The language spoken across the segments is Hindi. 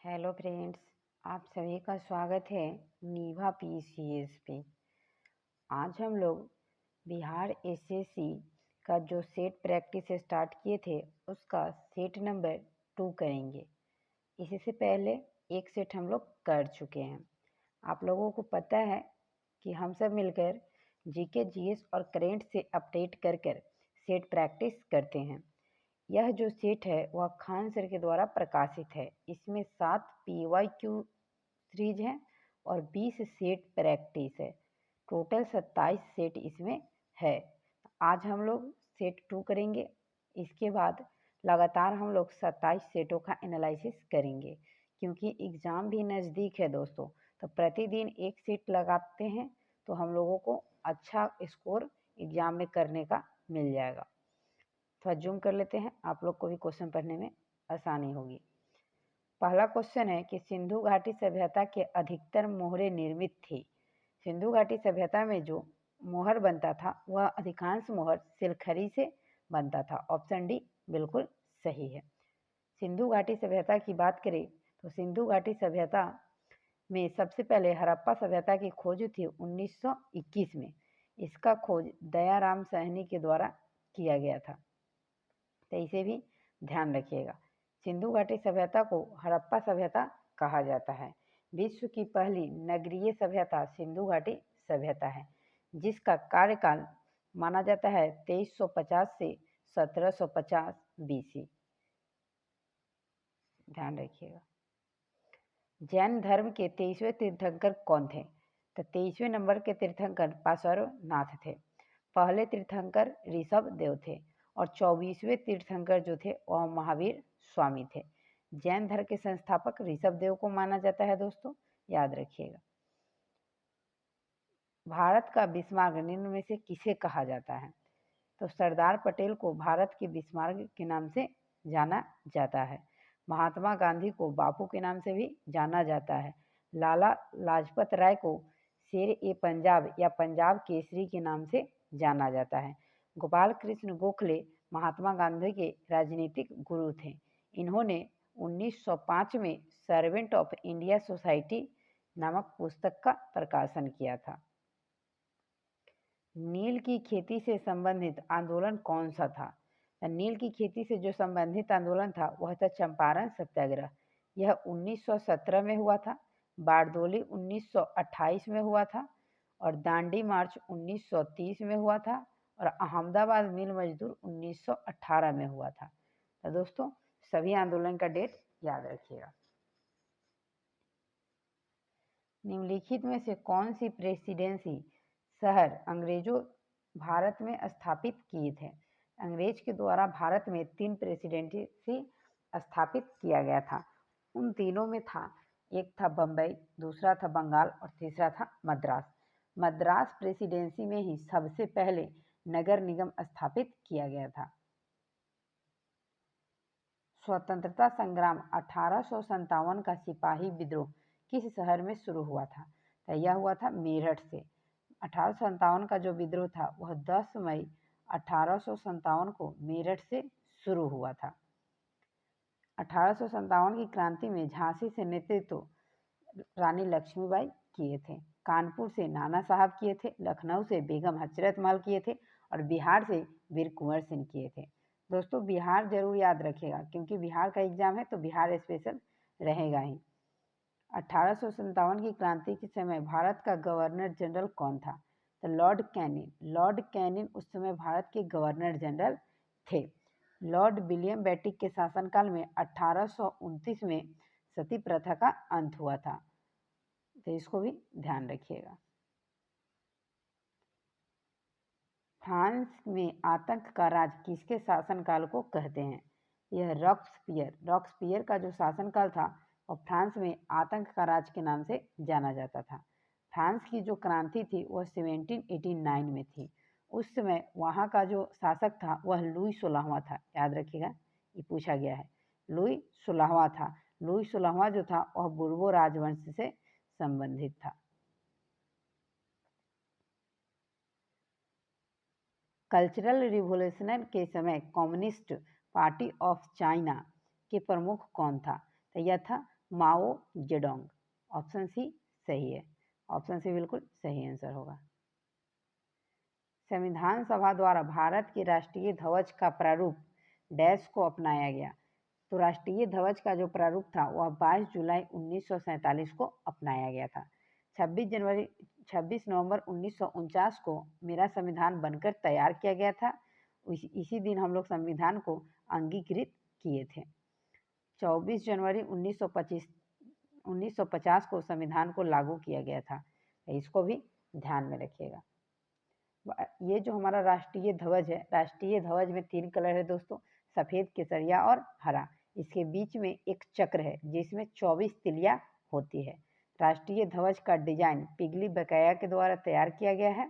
हेलो फ्रेंड्स, आप सभी का स्वागत है नीवा पीसीएस पे। आज हम लोग बिहार एसएससी का जो सेट प्रैक्टिस स्टार्ट किए थे उसका सेट नंबर 2 करेंगे। इससे पहले एक सेट हम लोग कर चुके हैं। आप लोगों को पता है कि हम सब मिलकर जीके जीएस और करेंट से अपडेट कर सेट प्रैक्टिस करते हैं। यह जो सेट है वह खान सर के द्वारा प्रकाशित है। इसमें 7 PYQ सीरीज है और 20 सेट प्रैक्टिस है। टोटल 27 सेट इसमें है। आज हम लोग सेट 2 करेंगे। इसके बाद लगातार हम लोग 27 सेटों का एनालिसिस करेंगे, क्योंकि एग्ज़ाम भी नज़दीक है दोस्तों। तो प्रतिदिन एक सेट लगाते हैं तो हम लोगों को अच्छा स्कोर एग्ज़ाम में करने का मिल जाएगा। थोड़ा जूम कर लेते हैं, आप लोग को भी क्वेश्चन पढ़ने में आसानी होगी। पहला क्वेश्चन है कि सिंधु घाटी सभ्यता के अधिकतर मोहरें निर्मित थी। सिंधु घाटी सभ्यता में जो मोहर बनता था वह अधिकांश मोहर सिलखरी से बनता था। ऑप्शन डी बिल्कुल सही है। सिंधु घाटी सभ्यता की बात करें तो सिंधु घाटी सभ्यता में सबसे पहले हड़प्पा सभ्यता की खोज थी 1921 में। इसका खोज दयाराम साहनी के द्वारा किया गया था, तो इसे भी ध्यान रखिएगा। सिंधु घाटी सभ्यता को हड़प्पा सभ्यता कहा जाता है। विश्व की पहली नगरीय सभ्यता सिंधु घाटी सभ्यता है, जिसका कार्यकाल माना जाता है 2350 से 1750 BC। ध्यान रखिएगा। जैन धर्म के 23वें तीर्थंकर कौन थे? तो 23वें नंबर के तीर्थंकर पार्श्वनाथ थे। पहले तीर्थंकर ऋषभ देव थे और 24वें तीर्थंकर जो थे वह महावीर स्वामी थे। जैन धर्म के संस्थापक ऋषभ देव को माना जाता है दोस्तों, याद रखिएगा। भारत का बिस्मार्क निम्न में से किसे कहा जाता है? तो सरदार पटेल को भारत के बिस्मार्क के नाम से जाना जाता है। महात्मा गांधी को बापू के नाम से भी जाना जाता है। लाला लाजपत राय को शेर-ए-पंजाब या पंजाब केसरी के नाम से जाना जाता है। गोपाल कृष्ण गोखले महात्मा गांधी के राजनीतिक गुरु थे। इन्होंने 1905 में सर्वेंट ऑफ इंडिया सोसाइटी नामक पुस्तक का प्रकाशन किया था। नील की खेती से संबंधित आंदोलन कौन सा था? नील की खेती से जो संबंधित आंदोलन था वह था चंपारण सत्याग्रह। यह 1917 में हुआ था। बारदोली 1928 में हुआ था और दांडी मार्च 1930 में हुआ था और अहमदाबाद मिल मजदूर 1918 में हुआ था। तो दोस्तों सभी आंदोलन का डेट याद रखिएगा। निम्नलिखित में से कौन सी प्रेसिडेंसी शहर अंग्रेजों भारत में स्थापित किए थे? अंग्रेज के द्वारा भारत में 3 प्रेसिडेंसी स्थापित किया गया था। उन तीनों में था, एक था बम्बई, दूसरा था बंगाल और तीसरा था मद्रास। मद्रास प्रेसिडेंसी में ही सबसे पहले नगर निगम स्थापित किया गया था। स्वतंत्रता संग्राम 1857 का सिपाही विद्रोह किस शहर में शुरू हुआ था? तो यह हुआ था मेरठ से। 1857 का जो विद्रोह था वह 10 मई 1857 को मेरठ से शुरू हुआ था। 1857 की क्रांति में झांसी से नेतृत्व रानी लक्ष्मीबाई किए थे, कानपुर से नाना साहब किए थे, लखनऊ से बेगम हजरत महल किए थे और बिहार से वीर कुंवर सिंह किए थे। दोस्तों बिहार जरूर याद रखिएगा, क्योंकि बिहार का एग्जाम है तो बिहार स्पेशल रहेगा ही। 1857 की क्रांति के समय भारत का गवर्नर जनरल कौन था? तो लॉर्ड कैनिंग। लॉर्ड कैनिंग उस समय भारत के गवर्नर जनरल थे। लॉर्ड विलियम बेटिक के शासनकाल में 1829 में सती प्रथा का अंत हुआ था, तो इसको भी ध्यान रखिएगा। फ्रांस में आतंक का राज किसके शासनकाल को कहते हैं? यह रॉक्सपियर का जो शासनकाल था और फ्रांस में आतंक का राज के नाम से जाना जाता था। फ्रांस की जो क्रांति थी वह 1789 में थी। उस समय वहाँ का जो शासक था वह लुई 16वां था, याद रखिएगा, ये पूछा गया है। लुई 16वां था। लुई 16वां जो था वह बुर्बो राजवंश से संबंधित था। कल्चरल रिवॉल्यूशन के समय कम्युनिस्ट पार्टी ऑफ चाइना के प्रमुख कौन था? तो यह था माओ जेडोंग। ऑप्शन सी सही है, ऑप्शन सी बिल्कुल सही आंसर होगा। संविधान सभा द्वारा भारत के राष्ट्रीय ध्वज का प्रारूप डैश को अपनाया गया। तो राष्ट्रीय ध्वज का जो प्रारूप था वह 22 जुलाई 1947 को अपनाया गया था। 26 नवंबर 1949 को मेरा संविधान बनकर तैयार किया गया था। इसी दिन हम लोग संविधान को अंगीकृत किए थे। 24 जनवरी 1950 को संविधान को लागू किया गया था। इसको भी ध्यान में रखिएगा। ये जो हमारा राष्ट्रीय ध्वज है, राष्ट्रीय ध्वज में 3 कलर है दोस्तों, सफ़ेद, केसरिया और हरा। इसके बीच में एक चक्र है जिसमें 24 तिलियां होती है। राष्ट्रीय ध्वज का डिजाइन पिगली बकाया के द्वारा तैयार किया गया है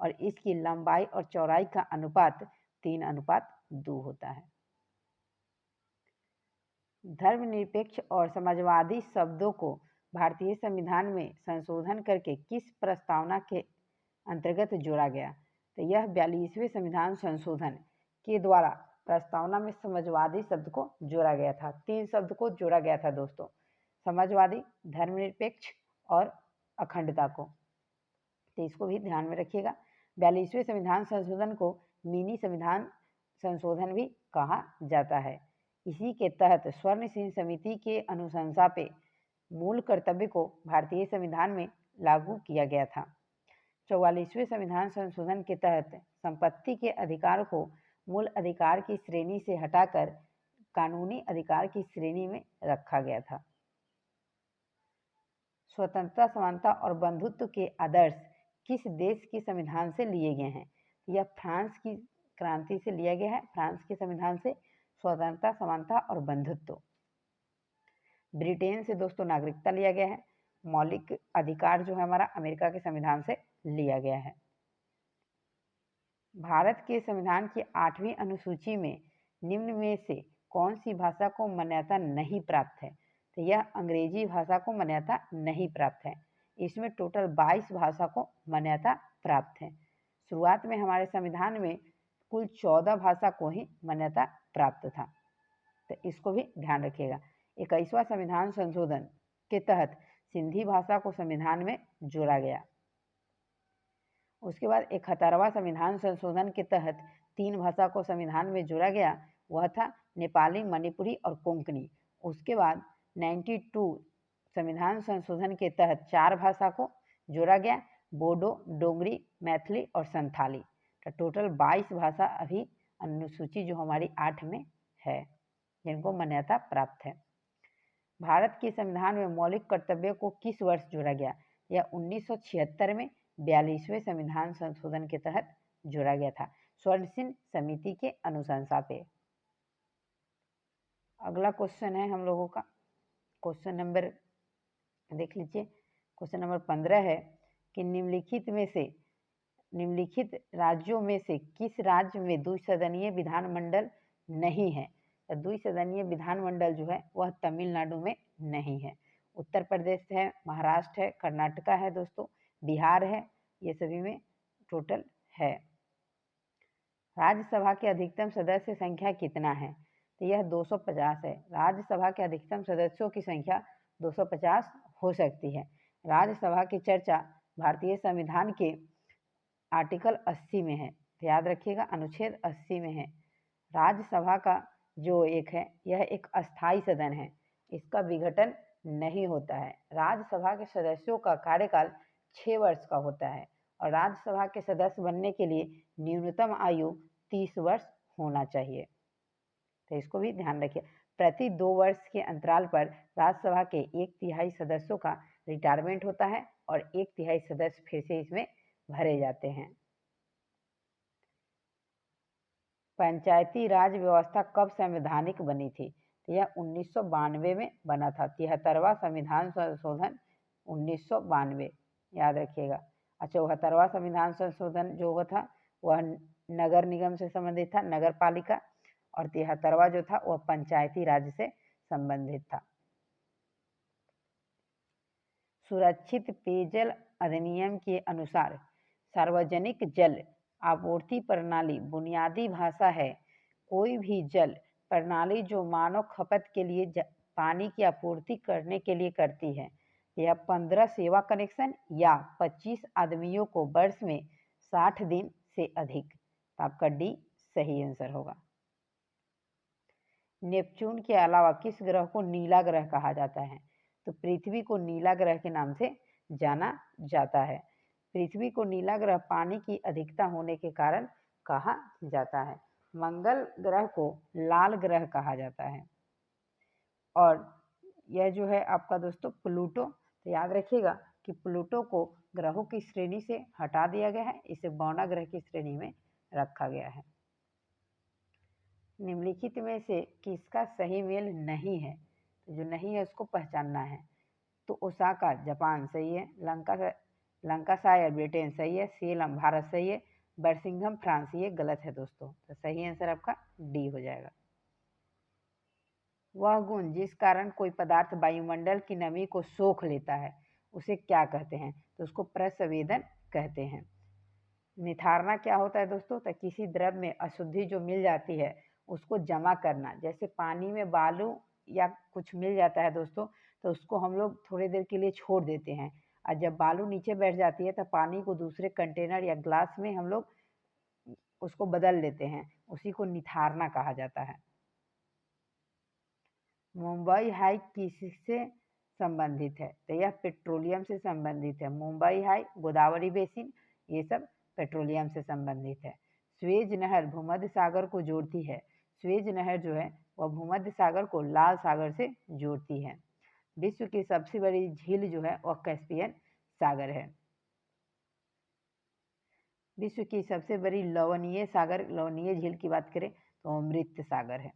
और इसकी लंबाई और चौड़ाई का अनुपात 3:2 होता है। धर्मनिरपेक्ष और समाजवादी शब्दों को भारतीय संविधान में संशोधन करके किस प्रस्तावना के अंतर्गत जोड़ा गया? तो यह 42वें संविधान संशोधन के द्वारा प्रस्तावना में समाजवादी शब्द को जोड़ा गया था। 3 शब्द को जोड़ा गया था दोस्तों, समाजवादी, धर्मनिरपेक्ष और अखंडता को। तो इसको भी ध्यान में रखिएगा। 42वें संविधान संशोधन को मिनी संविधान संशोधन भी कहा जाता है। इसी के तहत स्वर्ण सिंह समिति के अनुशंसा पे मूल कर्तव्य को भारतीय संविधान में लागू किया गया था। 44वें संविधान संशोधन के तहत संपत्ति के अधिकार को मूल अधिकार की श्रेणी से हटाकर कानूनी अधिकार की श्रेणी में रखा गया था। स्वतंत्रता, समानता और बंधुत्व के आदर्श किस देश के संविधान से लिए गए हैं? यह फ्रांस की क्रांति से लिया गया है। फ्रांस के संविधान से स्वतंत्रता, समानता और बंधुत्व। ब्रिटेन से दोस्तों नागरिकता लिया गया है। मौलिक अधिकार जो है हमारा अमेरिका के संविधान से लिया गया है। भारत के संविधान की 8वीं अनुसूची में निम्न में से कौन सी भाषा को मान्यता नहीं प्राप्त है? तो यह अंग्रेजी भाषा को मान्यता नहीं प्राप्त है। इसमें टोटल 22 भाषा को मान्यता प्राप्त है। शुरुआत में हमारे संविधान में कुल 14 भाषा को ही मान्यता प्राप्त था। तो इसको भी ध्यान रखिएगा। 21वां संविधान संशोधन के तहत सिंधी भाषा को संविधान में जोड़ा गया। उसके बाद 71वां संविधान संशोधन के तहत 3 भाषा को संविधान में जोड़ा गया, वह था नेपाली, मणिपुरी और कोंकणी। उसके बाद 92 संविधान संशोधन के तहत 4 भाषा को जोड़ा गया, बोडो, डोगरी, मैथिली और संथाली। तो टोटल 22 भाषा अभी अनुसूची जो हमारी 8 में है जिनको मान्यता प्राप्त है। भारत के संविधान में मौलिक कर्तव्यों को किस वर्ष जोड़ा गया? यह 1976 में 42वें संविधान संशोधन के तहत जोड़ा गया था, स्वर्ण सिंह समिति के अनुशंसा पे। अगला क्वेश्चन है हम लोगों का, क्वेश्चन नंबर देख लीजिए। क्वेश्चन नंबर 15 है कि निम्नलिखित राज्यों में से किस राज्य में द्विसदनीय विधानमंडल नहीं है? तो द्विसदनीय विधानमंडल जो है वह तमिलनाडु में नहीं है। उत्तर प्रदेश है, महाराष्ट्र है, कर्नाटका है दोस्तों, बिहार है, ये सभी में टोटल है। राज्यसभा के अधिकतम सदस्य संख्या कितना है? तो यह 250 है। राज्यसभा के अधिकतम सदस्यों की संख्या 250 हो सकती है। राज्यसभा की चर्चा भारतीय संविधान के आर्टिकल 80 में है, तो याद रखिएगा अनुच्छेद 80 में है। राज्यसभा का जो एक है यह एक अस्थाई सदन है, इसका विघटन नहीं होता है। राज्यसभा के सदस्यों का कार्यकाल 6 वर्ष का होता है और राज्यसभा के सदस्य बनने के लिए न्यूनतम आयु 30 वर्ष होना चाहिए, तो इसको भी ध्यान रखिए। प्रति 2 वर्ष के अंतराल पर राज्यसभा के 1/3 सदस्यों का रिटायरमेंट होता है और 1/3 सदस्य फिर से इसमें भरे जाते हैं। पंचायती राज व्यवस्था कब संवैधानिक बनी थी? तो यह 1992 में बना था। 73वां संविधान संशोधन 1992, याद रखिएगा। 74वां संविधान संशोधन जो हुआ था वह नगर निगम से संबंधित था, नगर पालिका, और 73वां जो था वह पंचायती राज से संबंधित था। सुरक्षित पेयजल अधिनियम के अनुसार सार्वजनिक जल आपूर्ति प्रणाली बुनियादी भाषा है। कोई भी जल प्रणाली जो मानव खपत के लिए पानी की आपूर्ति करने के लिए करती है? यह 15 सेवा कनेक्शन या 25 आदमियों को वर्ष में 60 दिन से अधिक। तो आपका डी सही आंसर होगा। नेपच्यून के अलावा किस ग्रह को नीला ग्रह कहा जाता है? तो पृथ्वी को नीला ग्रह के नाम से जाना जाता है। पृथ्वी को नीला ग्रह पानी की अधिकता होने के कारण कहा जाता है। मंगल ग्रह को लाल ग्रह कहा जाता है। और यह जो है आपका दोस्तों प्लूटो, तो याद रखिएगा कि प्लूटो को ग्रहों की श्रेणी से हटा दिया गया है, इसे बौना ग्रह की श्रेणी में रखा गया है। निम्नलिखित में से किसका सही मेल नहीं है? तो जो नहीं है उसको पहचानना है। तो ओसाका जापान सही है, लंकाशायर ब्रिटेन सही है, सेलम भारत सही है, बर्सिंघम फ्रांस ये गलत है दोस्तों। तो सही आंसर आपका डी हो जाएगा। वह गुण जिस कारण कोई पदार्थ वायुमंडल की नमी को सोख लेता है उसे क्या कहते हैं? तो उसको प्रसवेदन कहते हैं। निथारना क्या होता है दोस्तों? तो किसी द्रव में अशुद्धि जो मिल जाती है उसको जमा करना। जैसे पानी में बालू या कुछ मिल जाता है दोस्तों, तो उसको हम लोग थोड़ी देर के लिए छोड़ देते हैं, और जब बालू नीचे बैठ जाती है तो पानी को दूसरे कंटेनर या ग्लास में हम लोग उसको बदल लेते हैं, उसी को निथारना कहा जाता है। मुंबई हाई किससे संबंधित है? तो यह पेट्रोलियम से संबंधित है। मुंबई हाई, गोदावरी बेसिन, ये सब पेट्रोलियम से संबंधित है। स्वेज नहर भूमध्य सागर को जोड़ती है। स्वेज नहर जो है वह भूमध्य सागर को लाल सागर से जोड़ती है। विश्व की सबसे बड़ी झील जो है वह कैस्पियन सागर है। विश्व की सबसे बड़ी लवणीय झील की बात करें तो अमृत सागर है।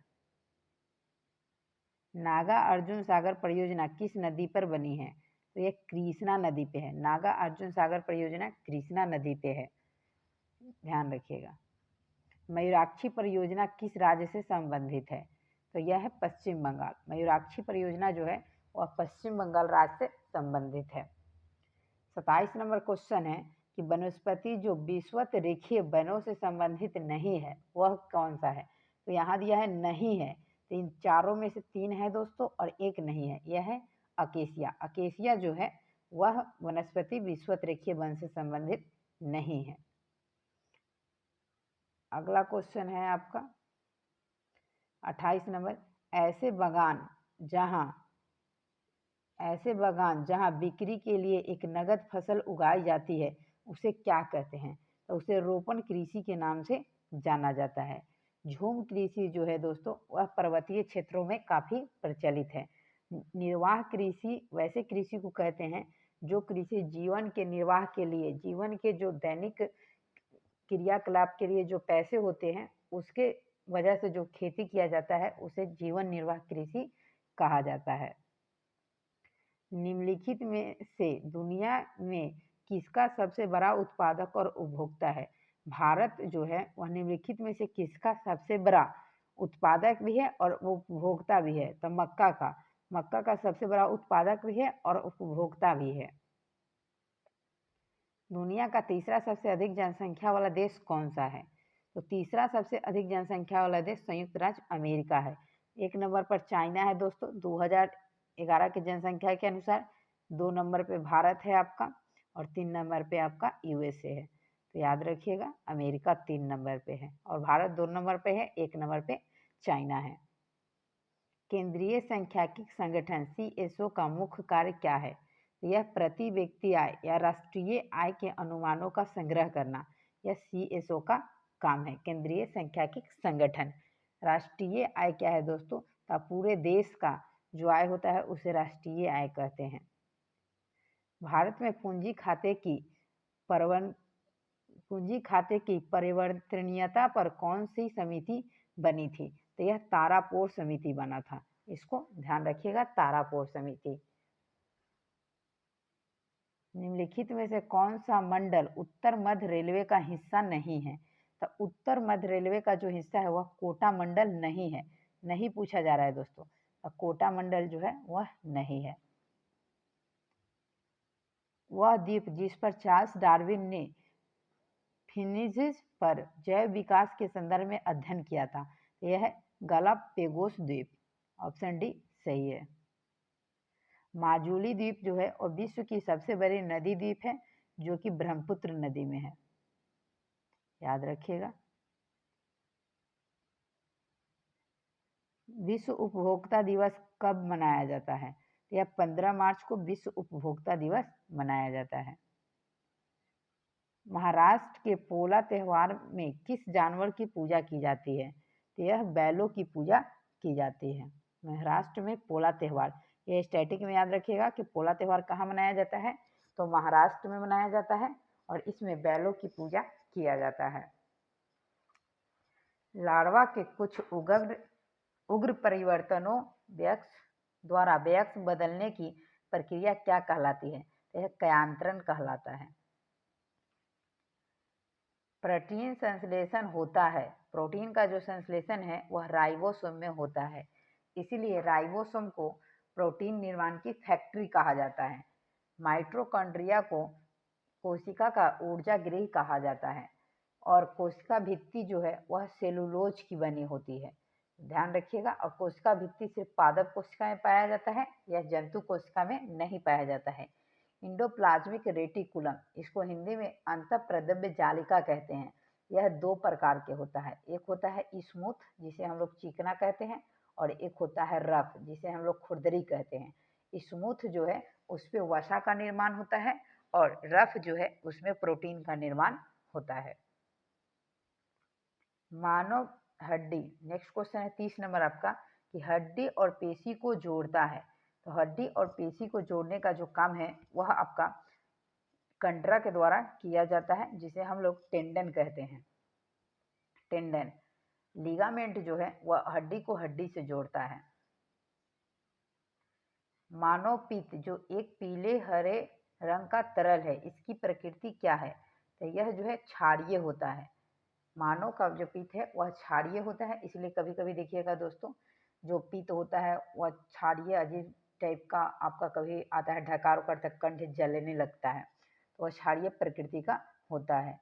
नागा अर्जुन सागर परियोजना किस नदी पर बनी है? तो यह कृष्णा नदी पे है। नागा अर्जुन सागर परियोजना कृष्णा नदी पे है, ध्यान रखिएगा। मयूराक्षी परियोजना किस राज्य से संबंधित है? तो यह है पश्चिम बंगाल। मयूराक्षी परियोजना जो है वह पश्चिम बंगाल राज्य से संबंधित है। 27 नंबर क्वेश्चन है कि वनस्पति जो विषुवत रेखीय वनों से संबंधित नहीं है वह कौन सा है? तो यहाँ दिया है नहीं है, तो इन चारों में से 3 है दोस्तों और एक नहीं है, यह है अकेसिया। अकेसिया जो है वह वनस्पति विषुवत रेखीय वन से संबंधित नहीं है। अगला क्वेश्चन है आपका 28 नंबर, ऐसे बगान जहां बिक्री के लिए एक नगद फसल उगाई जाती है उसे क्या कहते हैं? तो उसे रोपण कृषि के नाम से जाना जाता है। झूम कृषि जो है दोस्तों वह पर्वतीय क्षेत्रों में काफ़ी प्रचलित है। निर्वाह कृषि वैसे कृषि को कहते हैं जो कृषि जीवन के निर्वाह के लिए, जीवन के जो दैनिक क्रियाकलाप के लिए जो पैसे होते हैं उसके वजह से जो खेती किया जाता है उसे जीवन निर्वाह कृषि कहा जाता है। निम्नलिखित में से दुनिया में किसका सबसे बड़ा उत्पादक और उपभोक्ता है? भारत जो है वह निम्नलिखित में से किसका सबसे बड़ा उत्पादक भी है और उपभोक्ता भी है? तो मक्का का सबसे बड़ा उत्पादक भी है और उपभोक्ता भी है। दुनिया का तीसरा सबसे अधिक जनसंख्या वाला देश कौन सा है? तो तीसरा सबसे अधिक जनसंख्या वाला देश संयुक्त राज्य अमेरिका है। 1 नंबर पर चाइना है दोस्तों 2011 की जनसंख्या के अनुसार। 2 नंबर पे भारत है आपका और 3 नंबर पे आपका यूएसए है। तो याद रखिएगा अमेरिका 3 नंबर पे है और भारत 2 नंबर पे है, 1 नंबर पे चाइना है। केंद्रीय सांख्यिकी संगठन सीएसओ का मुख्य कार्य क्या है? यह प्रति व्यक्ति आय या राष्ट्रीय आय के अनुमानों का संग्रह करना, यह सीएसओ का काम है। केंद्रीय सांख्यिकी संगठन, राष्ट्रीय आय क्या है दोस्तों? तो पूरे देश का जो आय होता है उसे राष्ट्रीय आय कहते हैं। भारत में पूंजी खाते की परिवर्तनीयता पर कौन सी समिति बनी थी? तो यह तारापोर समिति बना था, इसको ध्यान रखिएगा, तारापोर समिति। निम्नलिखित में से कौन सा मंडल उत्तर मध्य रेलवे का हिस्सा नहीं है? तो उत्तर मध्य रेलवे का जो हिस्सा है वह कोटा मंडल नहीं है, नहीं पूछा जा रहा है दोस्तों, तो कोटा मंडल जो है वह नहीं है। वह द्वीप जिस पर चार्ल्स डार्विन ने फिनिक्स पर जैव विकास के संदर्भ में अध्ययन किया था, यह है गालापेगोस द्वीप। ऑप्शन डी सही है। माजुली द्वीप जो है और विश्व की सबसे बड़ी नदी द्वीप है जो कि ब्रह्मपुत्र नदी में है, याद रखिएगा। विश्व उपभोक्ता दिवस कब मनाया जाता है? तो यह 15 मार्च को विश्व उपभोक्ता दिवस मनाया जाता है। महाराष्ट्र के पोला त्योहार में किस जानवर की पूजा की जाती है? तो यह बैलों की पूजा की जाती है। महाराष्ट्र में पोला त्योहार, ये स्टैटिक में याद रखिएगा कि पोला त्योहार कहाँ मनाया जाता है, तो महाराष्ट्र में मनाया जाता है और इसमें बैलों की पूजा किया जाता है। लार्वा के कुछ उग्र परिवर्तनों द्वारा वयस्क बदलने की प्रक्रिया क्या कहलाती है? यह कयांतरण कहलाता है। प्रोटीन संश्लेषण होता है, प्रोटीन का जो संश्लेषण है वह राइबोसोम में होता है, इसीलिए राइबोसोम को प्रोटीन निर्माण की फैक्ट्री कहा जाता है। माइटोकॉन्ड्रिया को कोशिका का ऊर्जा गृह कहा जाता है और कोशिका भित्ति जो है वह सेलुलोज की बनी होती है, ध्यान रखिएगा। और कोशिका भित्ति सिर्फ पादप कोशिका में पाया जाता है, यह जंतु कोशिका में नहीं पाया जाता है। इंडोप्लाज्मिक रेटिकुलम, इसको हिंदी में अंतःप्रद्रव्य जालिका कहते हैं। यह दो प्रकार के होता है, एक होता है स्मूथ जिसे हम लोग चिकना कहते हैं और एक होता है रफ जिसे हम लोग खुरदरी कहते हैं। स्मूथ जो है उस पे वसा का निर्माण होता है और रफ जो है उसमें प्रोटीन का निर्माण होता है। मानव हड्डी, नेक्स्ट क्वेश्चन है 30 नंबर आपका, कि हड्डी और पेशी को जोड़ता है। तो हड्डी और पेशी को जोड़ने का जो काम है वह आपका कंडरा के द्वारा किया जाता है जिसे हम लोग टेंडन कहते हैं। टेंडन। लिगामेंट जो है वह हड्डी को हड्डी से जोड़ता है। मानव पित्त जो एक पीले हरे रंग का तरल है, इसकी प्रकृति क्या है? तो यह जो है क्षारीय होता है। मानव का जो पित्त है वह क्षारीय होता है, इसलिए कभी कभी देखिएगा दोस्तों, जो पित्त होता है वह क्षारीय अजीब टाइप का आपका कभी आता है, ढकार करता है, कंठ जलने लगता है, तो वह क्षारीय प्रकृति का होता है।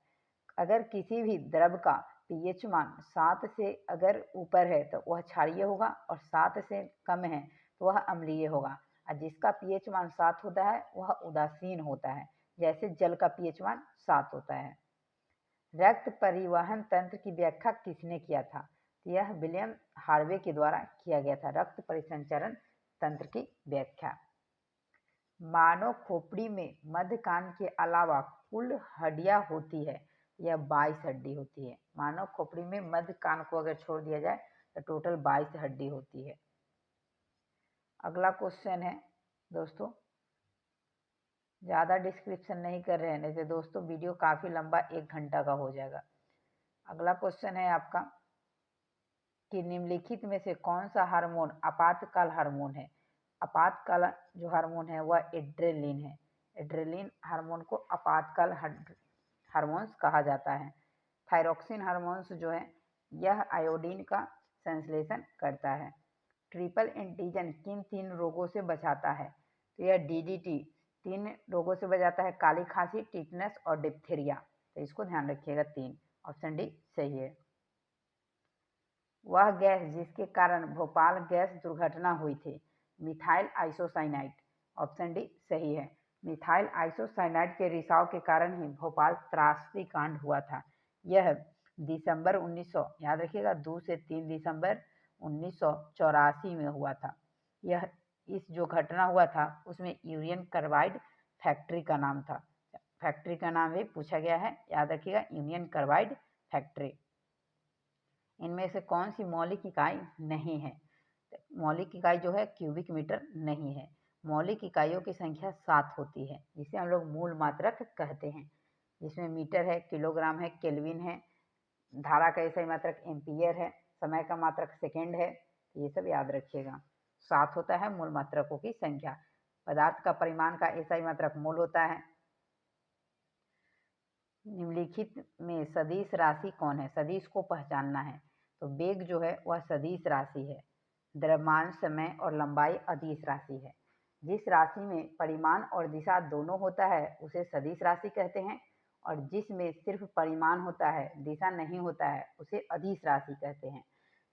अगर किसी भी द्रव का पीएच मान 7 से अगर ऊपर है तो वह क्षारीय होगा और 7 से कम है तो वह अम्लीय होगा, और जिसका पीएच मान 7 होता है वह उदासीन होता है, जैसे जल का पीएच मान 7 होता है। रक्त परिवहन तंत्र की व्याख्या किसने किया था? यह विलियम हार्वे के द्वारा किया गया था, रक्त परिसंचरण तंत्र की व्याख्या। मानव खोपड़ी में मध्य कान के अलावा कुल हड्डियां होती है, यह 22 हड्डी होती है। मानव खोपड़ी में मध्य कान को अगर छोड़ दिया जाए तो टोटल 22 हड्डी होती है। अगला क्वेश्चन है दोस्तों, ज़्यादा डिस्क्रिप्शन नहीं कर रहे हैं, नहीं तो दोस्तों वीडियो काफ़ी लंबा 1 घंटा का हो जाएगा। अगला क्वेश्चन है आपका कि निम्नलिखित में से कौन सा हार्मोन आपातकाल हार्मोन है? आपातकाल जो हार्मोन है वह एड्रेलिन है। एड्रेलिन हार्मोन को आपातकाल हार्मोन्स कहा जाता है। थायरोक्सिन हार्मोन्स जो है यह आयोडीन का संश्लेषण करता है। ट्रिपल एंटीजन किन 3 रोगों से बचाता है? तो यह डीडीटी 3 रोगों से बचाता है, काली खांसी, टिटनस और डिप्थीरिया। तो इसको ध्यान रखिएगा, 3, ऑप्शन डी सही है। वह गैस जिसके कारण भोपाल गैस दुर्घटना हुई थी, मिथाइल आइसोसाइनाइड, ऑप्शन डी सही है। मिथाइल आइसोसाइनाइड के रिसाव के कारण ही भोपाल त्रासदी कांड हुआ था। यह दिसंबर 1900, याद रखिएगा 2 से 3 दिसंबर 1984 में हुआ था। यह इस जो घटना हुआ था उसमें यूनियन कार्बाइड फैक्ट्री का नाम था। फैक्ट्री का नाम भी पूछा गया है, याद रखिएगा यूनियन कार्बाइड फैक्ट्री। इनमें से कौन सी मौलिक इकाई नहीं है? मौलिक इकाई जो है क्यूबिक मीटर नहीं है। मौलिक इकाइयों की संख्या 7 होती है जिसे हम लोग मूल मात्रक कहते हैं, जिसमें मीटर है, किलोग्राम है, केल्विन है, धारा का एसआई मात्रक एम्पियर है, समय का मात्रक सेकेंड है। ये सब याद रखिएगा। 7 होता है मूल मात्रकों की संख्या। पदार्थ का परिमाण का एसआई मात्रक मोल होता है। निम्नलिखित में सदिश राशि कौन है? सदिश को पहचानना है, तो वेग जो है वह सदिश राशि है। द्रव्यमान, समय और लंबाई अदिश राशि है। जिस राशि में परिमाण और दिशा दोनों होता है उसे सदिश राशि कहते हैं, और जिसमें सिर्फ परिमाण होता है, दिशा नहीं होता है, उसे अदिश राशि कहते हैं।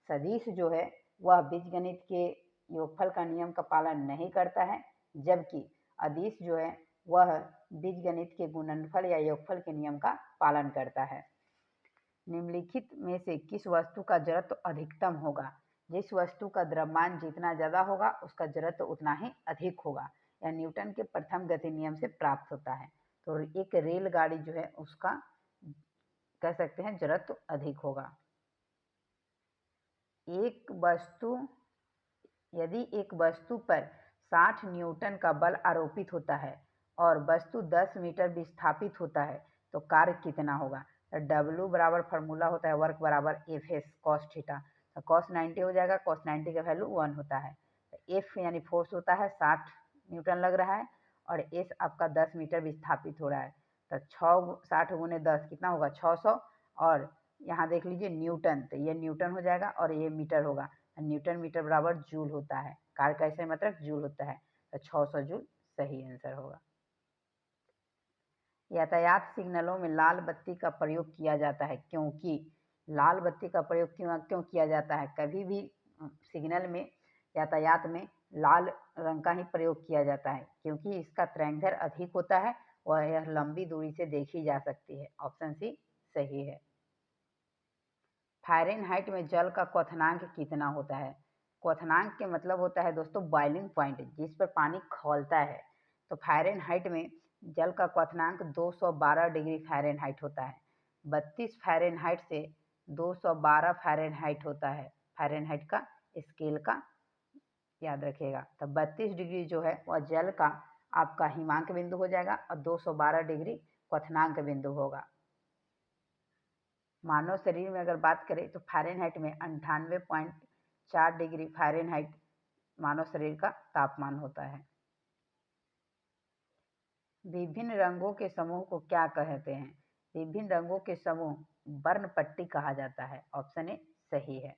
सदिश जो है वह बीजगणित के योगफल का नियम का पालन नहीं करता है, जबकि अदिश जो है वह बीजगणित के गुणनफल या योगफल के नियम का पालन करता है। निम्नलिखित में से किस वस्तु का जड़त्व अधिकतम होगा? जिस वस्तु का द्रव्यमान जितना ज्यादा होगा उसका जड़त्व उतना ही अधिक होगा। यह न्यूटन के प्रथम गति नियम से प्राप्त होता है। तो एक रेलगाड़ी जो है उसका कह सकते हैं जड़त्व अधिक होगा। यदि एक वस्तु पर 60 न्यूटन का बल आरोपित होता है और वस्तु 10 मीटर विस्थापित होता है तो कार्य कितना होगा? W बराबर फॉर्मूला होता है वर्क बराबर एफ एस कॉस थीटा। तो कॉस 90 हो जाएगा, कॉस 90 का वैल्यू 1 होता है। एफ यानी फोर्स होता है 60 न्यूटन लग रहा है और एस आपका 10 मीटर विस्थापित हो रहा है। तो 60 गुने 10 कितना होगा? 600। और यहाँ देख लीजिए न्यूटन, तो ये न्यूटन हो जाएगा और ये मीटर होगा। न्यूटन मीटर बराबर जूल होता है। कार्य कैसे मतलब जूल होता है, तो 600 जूल सही आंसर होगा। यातायात सिग्नलों में लाल बत्ती का प्रयोग किया जाता है क्योंकि लाल बत्ती का प्रयोग क्यों किया जाता है? कभी भी सिग्नल में यातायात में लाल रंग का ही प्रयोग किया जाता है क्योंकि इसका तरंगदैर्घ्य अधिक होता है और यह लंबी दूरी से देखी जा सकती है। ऑप्शन सी सही है। फ़ारेनहाइट में जल का क्वथनांक कितना होता है? क्वथनांक के मतलब होता है दोस्तों बॉइलिंग पॉइंट, जिस पर पानी खौलता है। तो फ़ारेनहाइट में जल का क्वथनांक 212 डिग्री फ़ारेनहाइट होता है। 32 फ़ारेनहाइट से 212 फ़ारेनहाइट होता है। फ़ारेनहाइट का स्केल का याद रखिएगा। तो 32 डिग्री जो है वह जल का आपका हिमांक बिंदु हो जाएगा और 212 डिग्री क्वथनांक बिंदु होगा। मानव शरीर में अगर बात करें तो फ़ारेनहाइट में 98.4 डिग्री फ़ारेनहाइट मानव शरीर का तापमान होता है। विभिन्न रंगों के समूह को क्या कहते हैं? विभिन्न रंगों के समूह वर्णपट्टी कहा जाता है। ऑप्शन ए सही है।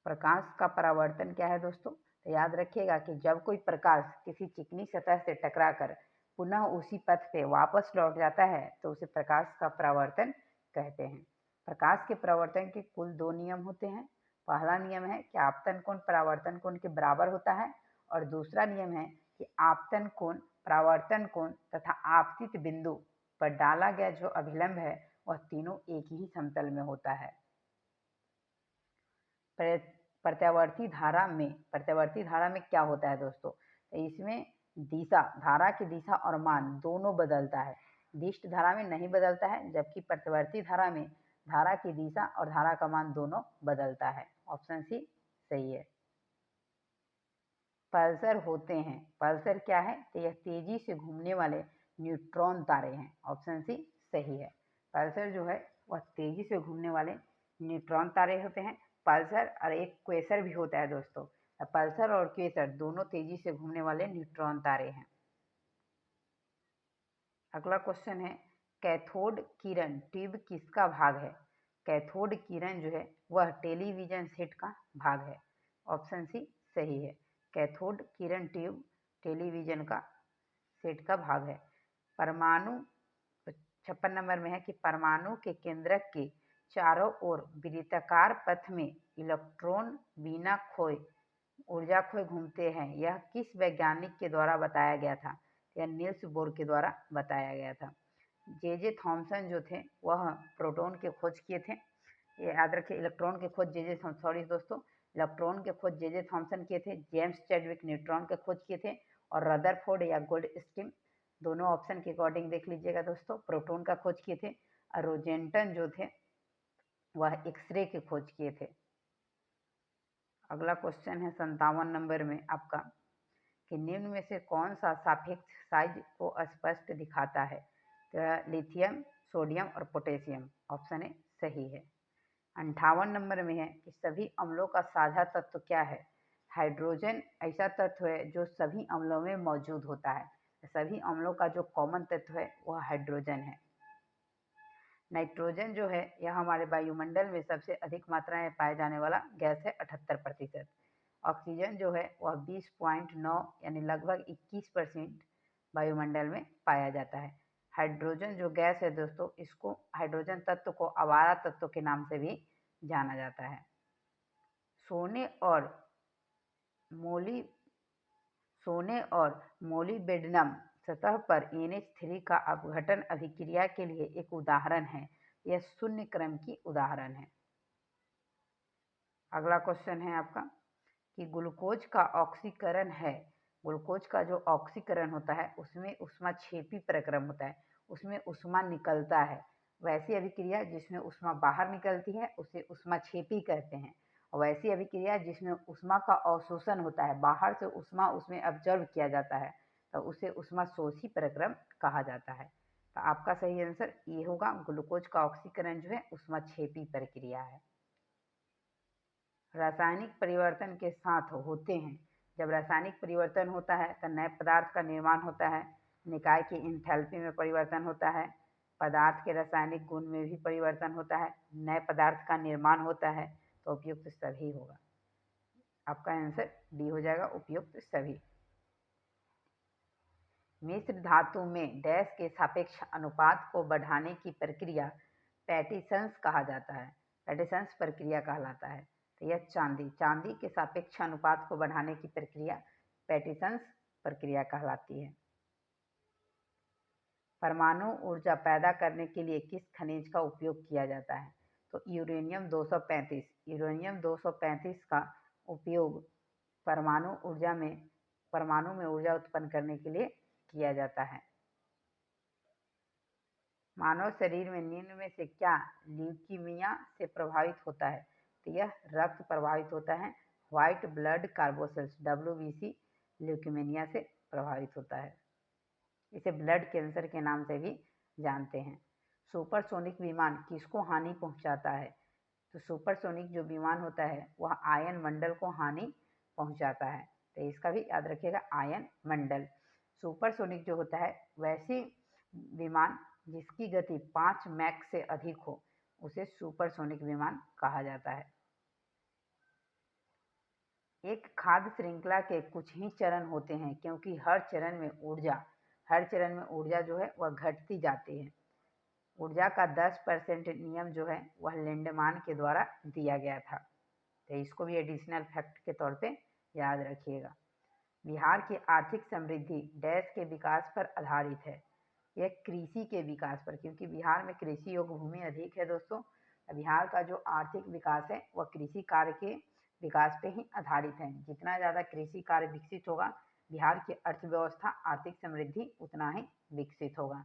प्रकाश का परावर्तन क्या है दोस्तों? तो याद रखिएगा कि जब कोई प्रकाश किसी चिकनी सतह से टकराकर पुनः उसी पथ पे वापस लौट जाता है तो उसे प्रकाश का परावर्तन कहते हैं। प्रकाश के परावर्तन के कुल 2 नियम होते हैं। पहला नियम है कि आपतन कोण परावर्तन कोण के बराबर होता है और दूसरा नियम है कि आपतन कोण, परावर्तन कोण तथा आपतित बिंदु पर डाला गया जो अभिलंब है वह तीनों एक ही समतल में होता है। प्रत्यावर्ती धारा में क्या होता है दोस्तों? तो इसमें धारा की दिशा और मान दोनों बदलता है। दिष्ट धारा में नहीं बदलता है, जबकि प्रत्यावर्ती धारा में धारा की दिशा और धारा का मान दोनों बदलता है। ऑप्शन सी सही है। पल्सर होते हैं, पल्सर क्या है? तो यह तेजी से घूमने वाले न्यूट्रॉन तारे हैं। ऑप्शन सी सही है। पल्सर जो है वह तेजी से घूमने वाले न्यूट्रॉन तारे होते हैं। पल्सर और एक क्वेसर भी होता है दोस्तों। पल्सर और क्वेसर दोनों तेजी से घूमने वाले न्यूट्रॉन तारे हैं। अगला क्वेश्चन है कैथोड किरण ट्यूब किसका भाग है? कैथोड किरण जो है वह टेलीविजन सेट का भाग है। ऑप्शन सी सही है। कैथोड किरण ट्यूब टेलीविजन का सेट का भाग है। परमाणु 56 नंबर में है कि परमाणु के केंद्रक के चारों ओर वृत्ताकार पथ में इलेक्ट्रॉन बिना खोए ऊर्जा खोए घूमते हैं। यह किस वैज्ञानिक के द्वारा बताया गया था? यह नील्स बोर के द्वारा बताया गया था। जे थॉमसन जो थे वह प्रोटॉन के खोज किए थे। ये याद रखिए, इलेक्ट्रॉन के खोज इलेक्ट्रॉन के खोज जे थॉमसन किए थे। जेम्स चैडविक न्यूट्रॉन के खोज किए थे और रदरफोर्ड या गोल्डस्टीन दोनों ऑप्शन के अकॉर्डिंग देख लीजिएगा दोस्तों, प्रोटॉन का खोज किए थे। और रोजेंटन जो थे वह एक्सरे के खोज किए थे। अगला क्वेश्चन है 57 नंबर में आपका कि निम्न में से कौन सा सापेक्ष साइज को स्पष्ट दिखाता है? तो लिथियम, सोडियम और पोटेशियम। ऑप्शन ए सही है। 58 नंबर में है कि सभी अम्लों का साझा तत्व क्या है? हाइड्रोजन ऐसा तत्व है जो सभी अम्लों में मौजूद होता है। सभी अम्लों का जो कॉमन तत्व है वह हाइड्रोजन है। नाइट्रोजन जो है यह हमारे वायुमंडल में सबसे अधिक मात्रा में पाए जाने वाला गैस है 78%। ऑक्सीजन जो है वह 20.9 यानी लगभग 21% वायुमंडल में पाया जाता है। हाइड्रोजन जो गैस है दोस्तों, इसको हाइड्रोजन तत्व को आवारा तत्व के नाम से भी जाना जाता है। सोने और मोली सोने और मोलिब्डेनम सतह पर NH3 का अपघटन अभिक्रिया के लिए एक उदाहरण है। यह शून्य क्रम की उदाहरण है। अगला क्वेश्चन है आपका कि ग्लूकोज का ऑक्सीकरण है। ग्लूकोज का जो ऑक्सीकरण होता है उसमें ऊष्माक्षेपी प्रक्रम होता है, उसमें ऊष्मा निकलता है। वैसी अभिक्रिया जिसमें ऊष्मा बाहर निकलती है उसे ऊष्माक्षेपी कहते हैं, और वैसी अभिक्रिया जिसमें ऊष्मा का अवशोषण होता है, बाहर से ऊष्मा उसमें ऑब्जर्व किया जाता है, तो उसे ऊष्माशोषी प्रक्रम कहा जाता है। तो आपका सही आंसर ये होगा, ग्लूकोज का ऑक्सीकरण जो है ऊष्माक्षेपी प्रक्रिया है। रासायनिक परिवर्तन के साथ होते हैं। जब रासायनिक परिवर्तन होता है तो नए पदार्थ का निर्माण होता है, निकाय की एंथैल्पी में परिवर्तन होता है, पदार्थ के रासायनिक गुण में भी परिवर्तन होता है, नए पदार्थ का निर्माण होता है, तो उपयुक्त सभी होगा। आपका आंसर डी हो जाएगा, उपयुक्त सभी। मिश्र धातु में डैश के सापेक्ष अनुपात को बढ़ाने की प्रक्रिया पैटिसंस कहा जाता है। पैटिसंस प्रक्रिया कहलाता है। तो यह चांदी के सापेक्ष अनुपात को बढ़ाने की प्रक्रिया पैटिसंस प्रक्रिया कहलाती है। परमाणु ऊर्जा पैदा करने के लिए किस खनिज का उपयोग किया जाता है? तो यूरेनियम 235 का उपयोग परमाणु में ऊर्जा उत्पन्न करने के लिए किया जाता है। मानव शरीर में निम्न में से क्या ल्यूकीमिया से प्रभावित होता है? तो यह रक्त प्रभावित होता है। व्हाइट ब्लड कार्बोसेल्स WBC ल्यूकीमिया से प्रभावित होता है। इसे ब्लड कैंसर के नाम से भी जानते हैं। सुपरसोनिक विमान किसको हानि पहुंचाता है? तो सुपरसोनिक जो विमान होता है वह आयन मंडल को हानि पहुंचाता है। तो इसका भी याद रखिएगा, आयन मंडल। सुपरसोनिक जो होता है वैसी विमान जिसकी गति 5 मैक से अधिक हो उसे सुपरसोनिक विमान कहा जाता है। एक खाद्य श्रृंखला के कुछ ही चरण होते हैं क्योंकि हर चरण में ऊर्जा जो है वह घटती जाती है। ऊर्जा का 10% नियम जो है वह लिंडमान के द्वारा दिया गया था। तो इसको भी एडिशनल फैक्ट के तौर पे याद रखिएगा। बिहार की आर्थिक समृद्धि डैश के विकास पर आधारित है। यह कृषि के विकास पर, क्योंकि बिहार में कृषि योग्य भूमि अधिक है दोस्तों। बिहार का जो आर्थिक विकास है वह कृषि कार्य के विकास पे ही आधारित है। जितना ज़्यादा कृषि कार्य विकसित होगा बिहार की अर्थव्यवस्था आर्थिक समृद्धि उतना ही विकसित होगा।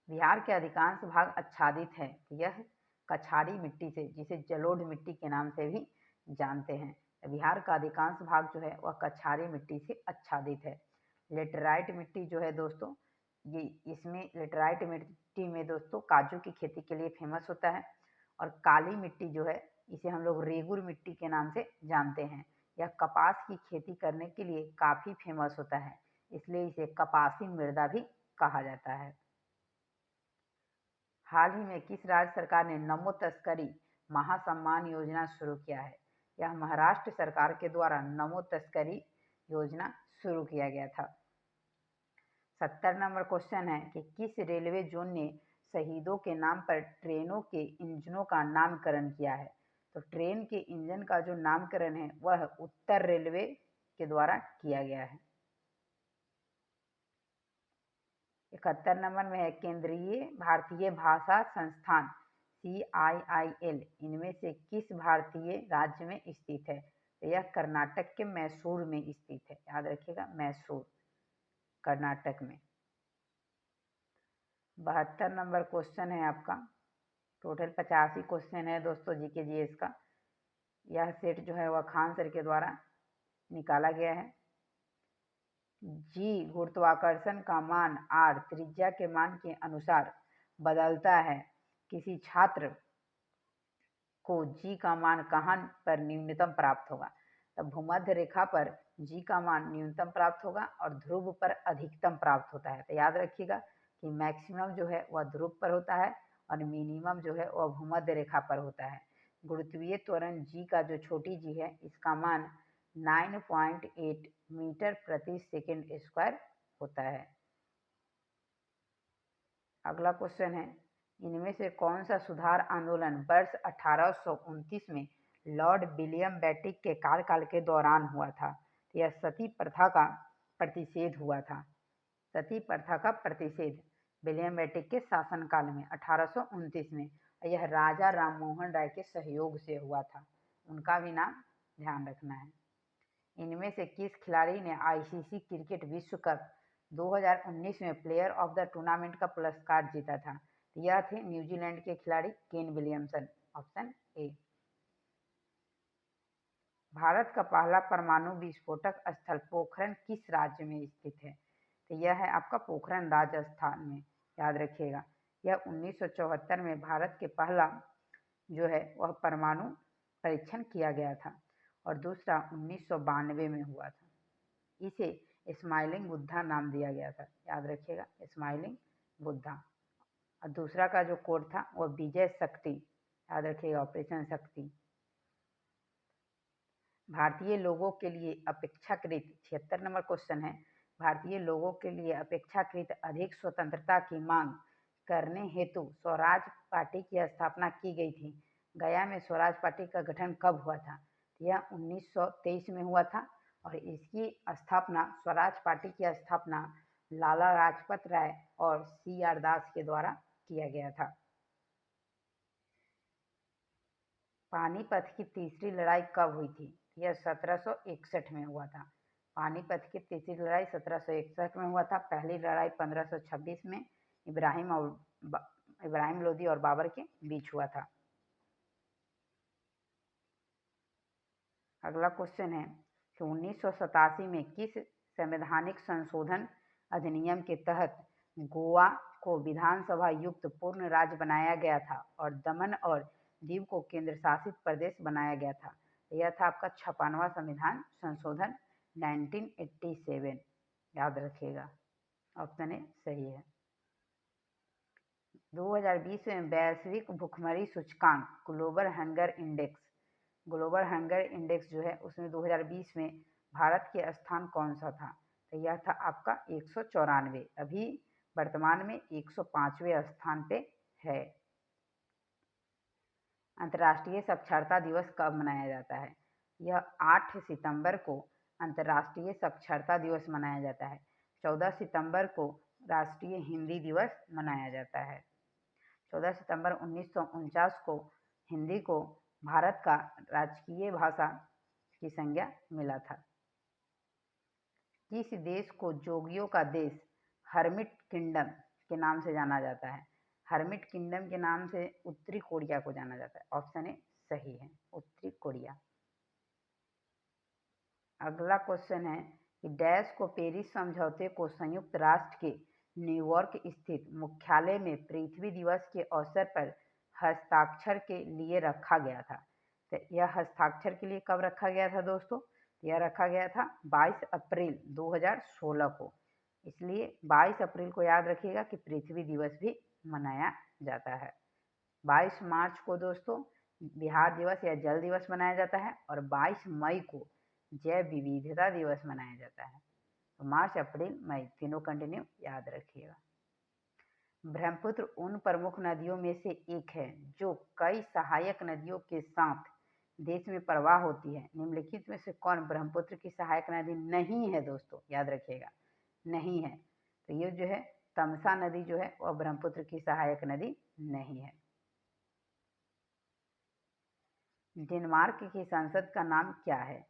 बिहार के अधिकांश भाग आच्छादित है। यह कछारी मिट्टी से, जिसे जलोढ़ मिट्टी के नाम से भी जानते हैं। बिहार का अधिकांश भाग जो है वह कछारी मिट्टी से आच्छादित है। लेटराइट मिट्टी जो है दोस्तों, ये इसमें लेटराइट मिट्टी में दोस्तों काजू की खेती के लिए फेमस होता है। और काली मिट्टी जो है इसे हम लोग रेगुर मिट्टी के नाम से जानते हैं। यह कपास की खेती करने के लिए काफ़ी फेमस होता है, इसलिए इसे कपासी मृदा भी कहा जाता है। हाल ही में किस राज्य सरकार ने नमो तस्करी महासम्मान योजना शुरू किया है? यह महाराष्ट्र सरकार के द्वारा नमो तस्करी योजना शुरू किया गया था। 70 नंबर क्वेश्चन है कि किस रेलवे जोन ने शहीदों के नाम पर ट्रेनों के इंजनों का नामकरण किया है? तो ट्रेन के इंजन का जो नामकरण है वह उत्तर रेलवे के द्वारा किया गया है। 71 नंबर में है केंद्रीय भारतीय भाषा संस्थान CIIL इनमें से किस भारतीय राज्य में स्थित है? तो यह कर्नाटक के मैसूर में स्थित है। याद रखिएगा, मैसूर कर्नाटक में। 72 नंबर क्वेश्चन है आपका। टोटल 85 क्वेश्चन है दोस्तों जीके जीएस का। यह सेट जो है वह खान सर के द्वारा निकाला गया है। जी गुरुत्वाकर्षण का मान r त्रिज्या के मान के अनुसार बदलता है। किसी छात्र को जी का मान कहाँ पर न्यूनतम प्राप्त होगा? तब भूमध्य रेखा पर जी का मान न्यूनतम प्राप्त होगा और ध्रुव पर अधिकतम प्राप्त होता है। तो याद रखिएगा कि मैक्सिमम जो है वह ध्रुव पर होता है और मिनिमम जो है वह भूमध्य रेखा पर होता है। गुरुत्वीय त्वरण जी का जो छोटी जी है इसका मान 9.8 मीटर प्रति सेकंड स्क्वायर होता है। अगला क्वेश्चन है, इनमें से कौन सा सुधार आंदोलन वर्ष 1829 में लॉर्ड विलियम बेटिक के कार्यकाल के दौरान हुआ था। यह सती प्रथा का प्रतिषेध हुआ था। सती प्रथा का प्रतिषेध विलियम बेटिक के शासनकाल में 1829 में। यह राजा राममोहन राय के सहयोग से हुआ था। उनका भी नाम ध्यान रखना है। इनमें से किस खिलाड़ी ने आईसीसी क्रिकेट विश्व कप 2019 में प्लेयर ऑफ द टूर्नामेंट का पुरस्कार जीता था? यह थे न्यूजीलैंड के खिलाड़ी Kane Williamson. Option A. Bharat का पहला परमाणु विस्फोटक स्थल पोखरण किस राज्य में स्थित है? तो यह है आपका पोखरण राजस्थान में। याद रखिएगा, यह 1974 में भारत के पहला जो है वह परमाणु परीक्षण किया गया था और दूसरा 1992 में हुआ था। इसे स्माइलिंग बुद्धा नाम दिया गया था। याद रखिएगा, स्माइलिंग बुद्धा। और दूसरा का जो कोड था वह विजय शक्ति। याद रखिएगा, ऑपरेशन शक्ति। भारतीय लोगों के लिए अपेक्षाकृत 76 नंबर क्वेश्चन है। भारतीय लोगों के लिए अपेक्षाकृत अधिक स्वतंत्रता की मांग करने हेतु स्वराज पार्टी की स्थापना की गई थी। गया में स्वराज पार्टी का गठन कब हुआ था? यह 1923 में हुआ था और इसकी स्थापना, स्वराज पार्टी की स्थापना लाला लाजपत राय और CR दास के द्वारा किया गया था। पानीपत की तीसरी लड़ाई कब हुई थी? यह 1761 में हुआ था। पानीपत की तीसरी लड़ाई 1761 में हुआ था। पहली लड़ाई 1526 में इब्राहिम लोदी और बाबर के बीच हुआ था। अगला क्वेश्चन है कि 1987 में किस संवैधानिक संशोधन अधिनियम के तहत गोवा को विधानसभा युक्त पूर्ण राज्य बनाया गया था और दमन और दीव को केंद्र शासित प्रदेश बनाया गया था? यह था आपका 56वां संविधान संशोधन 1987। याद रखिएगा, ऑप्शन ए सही है। 2020 में वैश्विक भुखमरी सूचकांक ग्लोबल हंगर इंडेक्स जो है उसमें 2020 में भारत के स्थान कौन सा था? तो यह था आपका 194। अभी वर्तमान में 105वें स्थान पे है। अंतर्राष्ट्रीय साक्षरता दिवस कब मनाया जाता है? यह 8 सितंबर को अंतर्राष्ट्रीय साक्षरता दिवस मनाया जाता है। 14 सितंबर को राष्ट्रीय हिंदी दिवस मनाया जाता है। 14 सितंबर 1949 को हिंदी को भारत का राजकीय भाषा की संज्ञा मिला था। किस देश को जोगियों का देश हर्मिट किंगडम के नाम से जाना जाता है? हर्मिट किंगडम के नाम से उत्तरी कोरिया को जाना जाता है। ऑप्शन ए सही है, उत्तरी कोरिया। अगला क्वेश्चन है कि डैश को पेरिस समझौते को संयुक्त राष्ट्र के न्यूयॉर्क स्थित मुख्यालय में पृथ्वी दिवस के अवसर पर हस्ताक्षर के लिए रखा गया था। तो यह हस्ताक्षर के लिए कब रखा गया था दोस्तों? यह रखा गया था 22 अप्रैल 2016 को। इसलिए 22 अप्रैल को याद रखिएगा कि पृथ्वी दिवस भी मनाया जाता है। 22 मार्च को दोस्तों बिहार दिवस या जल दिवस मनाया जाता है और 22 मई को जैव विविधता दिवस मनाया जाता है। तो मार्च, अप्रैल, मई तीनों कंटिन्यू याद रखिएगा। ब्रह्मपुत्र उन प्रमुख नदियों में से एक है जो कई सहायक नदियों के साथ देश में प्रवाह होती है। निम्नलिखित में से कौन ब्रह्मपुत्र की सहायक नदी नहीं है? दोस्तों याद रखिएगा, नहीं है। तो ये जो है तमसा नदी जो है वह ब्रह्मपुत्र की सहायक नदी नहीं है। डेनमार्क की संसद का नाम क्या है?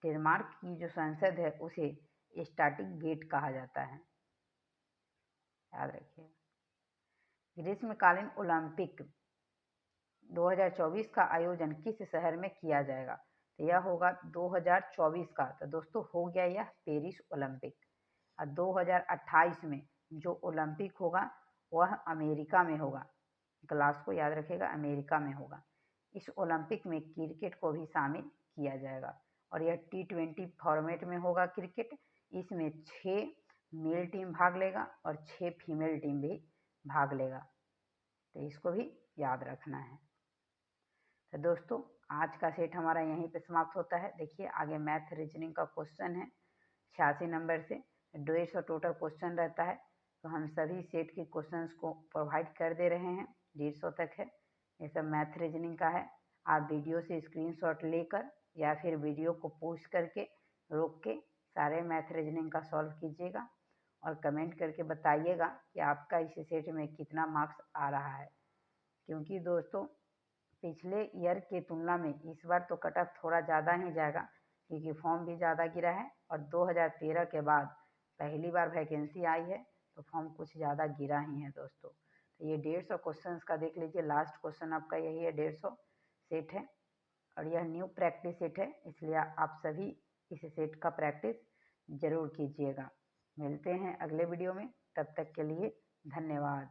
डेनमार्क की जो संसद है उसे स्टैटिक गेट कहा जाता है। याद रखिए। ग्रीष्मकालीन ओलंपिक 2024 का आयोजन किस शहर में किया जाएगा? तो यह होगा 2024 का, तो दोस्तों हो गया यह पेरिस ओलंपिक। और 2028 में जो ओलंपिक होगा वह अमेरिका में होगा। ग्लासगो, याद रखिएगा, अमेरिका में होगा। इस ओलंपिक में क्रिकेट को भी शामिल किया जाएगा और यह T20 फॉर्मेट में होगा क्रिकेट। इसमें 6 मेल टीम भाग लेगा और 6 फीमेल टीम भी भाग लेगा। तो इसको भी याद रखना है। तो दोस्तों आज का सेट हमारा यहीं पे समाप्त होता है। देखिए आगे मैथ रीजनिंग का क्वेश्चन है 86 नंबर से। 150 टोटल क्वेश्चन रहता है, तो हम सभी सेट के क्वेश्चंस को प्रोवाइड कर दे रहे हैं। 150 तक है, ये सब मैथ रीजनिंग का है। आप वीडियो से स्क्रीनशॉट लेकर या फिर वीडियो को पॉज करके रोक के सारे मैथ रीजनिंग का सॉल्व कीजिएगा और कमेंट करके बताइएगा कि आपका इस सेट में कितना मार्क्स आ रहा है। क्योंकि दोस्तों पिछले ईयर के तुलना में इस बार तो कट ऑफ थोड़ा ज़्यादा ही जाएगा, क्योंकि फॉर्म भी ज़्यादा गिरा है और 2013 के बाद पहली बार वैकेंसी आई है, तो फॉर्म कुछ ज़्यादा गिरा ही है दोस्तों। तो ये 150 क्वेश्चन का देख लीजिए, लास्ट क्वेश्चन आपका यही है, 150 सेट है और यह न्यू प्रैक्टिस सेट है, इसलिए आप सभी इस सेट का प्रैक्टिस ज़रूर कीजिएगा। मिलते हैं अगले वीडियो में, तब तक के लिए धन्यवाद।